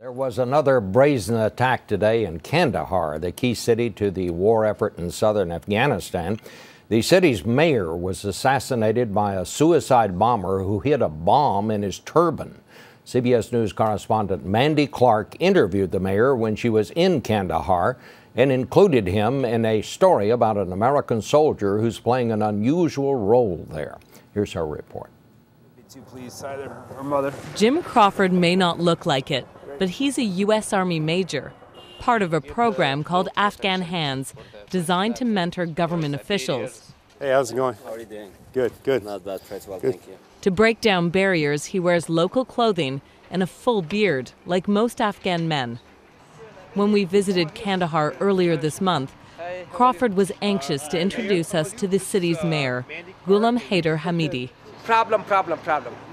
There was another brazen attack today in Kandahar, the key city to the war effort in southern Afghanistan. The city's mayor was assassinated by a suicide bomber who hid a bomb in his turban. CBS News correspondent Mandy Clark interviewed the mayor when she was in Kandahar and included him in a story about an American soldier who's playing an unusual role there. Here's her report. Jim Crawford may not look like it, but he's a U.S. Army major, part of a program called Afghan Hands, designed to mentor government officials. Hey, how's it going? How are you doing? Good, good. Not bad, pretty well, Good. thank you. To break down barriers, he wears local clothing and a full beard, like most Afghan men. When we visited Kandahar earlier this month, Crawford was anxious to introduce us to the city's mayor, Ghulam Haider Hamidi. Problem.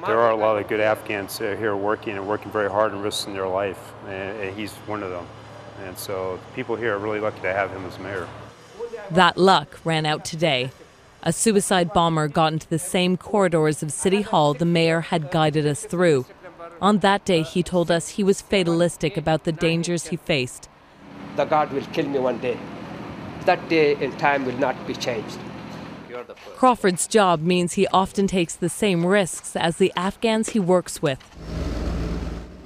There are a lot of good Afghans here working very hard and risking their life, and he's one of them. And so people here are really lucky to have him as mayor. That luck ran out today. A suicide bomber got into the same corridors of City Hall the mayor had guided us through. On that day, he told us he was fatalistic about the dangers he faced. The God will kill me one day. That day and time will not be changed. Crawford's job means he often takes the same risks as the Afghans he works with.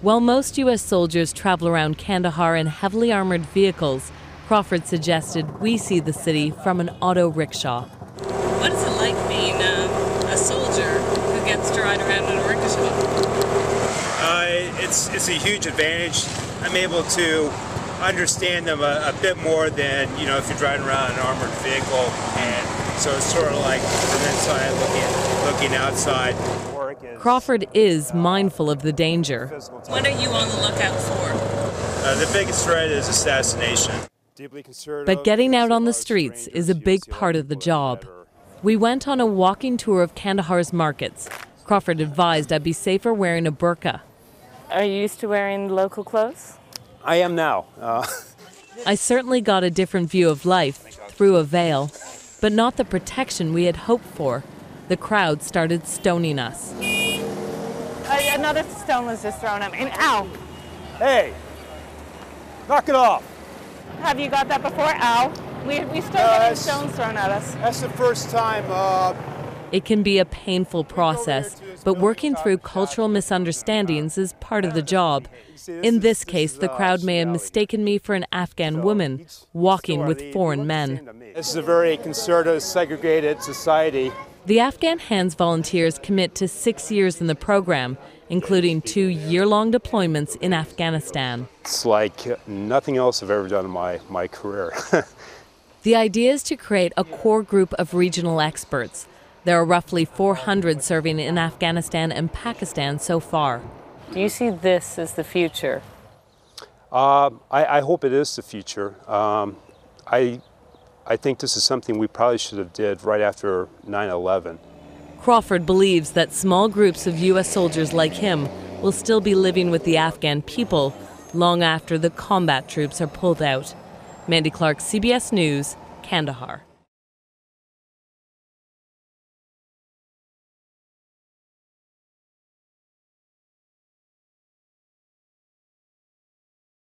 While most U.S. soldiers travel around Kandahar in heavily armored vehicles, Crawford suggested we see the city from an auto rickshaw. What is it like being a soldier who gets to ride around in a rickshaw? It's a huge advantage. I'm able to understand them a bit more than, if you're driving around an armored vehicle. And so it's sort of like from inside looking outside. Crawford is mindful of the danger. What are you on the lookout for? The biggest threat is assassination. But getting out on the streets is a big part of the job. We went on a walking tour of Kandahar's markets. Crawford advised I'd be safer wearing a burqa. Are you used to wearing local clothes? I am now. I certainly got a different view of life through a veil, but not the protection we had hoped for. The crowd started stoning us. Another stone was just thrown at me. Ow! Hey, knock it off. Have you got that before? Ow! We still getting stones thrown at us. That's the first time. It can be a painful process, but working through cultural misunderstandings is part of the job. In this case, the crowd may have mistaken me for an Afghan woman walking with foreign men. This is a very conservative, segregated society. The Afghan Hands volunteers commit to 6 years in the program, including 2 year-long deployments in Afghanistan. It's like nothing else I've ever done in my career. The idea is to create a core group of regional experts. There are roughly 400 serving in Afghanistan and Pakistan so far. Do you see this as the future? I hope it is the future. I think this is something we probably should have did right after 9/11. Crawford believes that small groups of U.S. soldiers like him will still be living with the Afghan people long after the combat troops are pulled out. Mandy Clark, CBS News, Kandahar.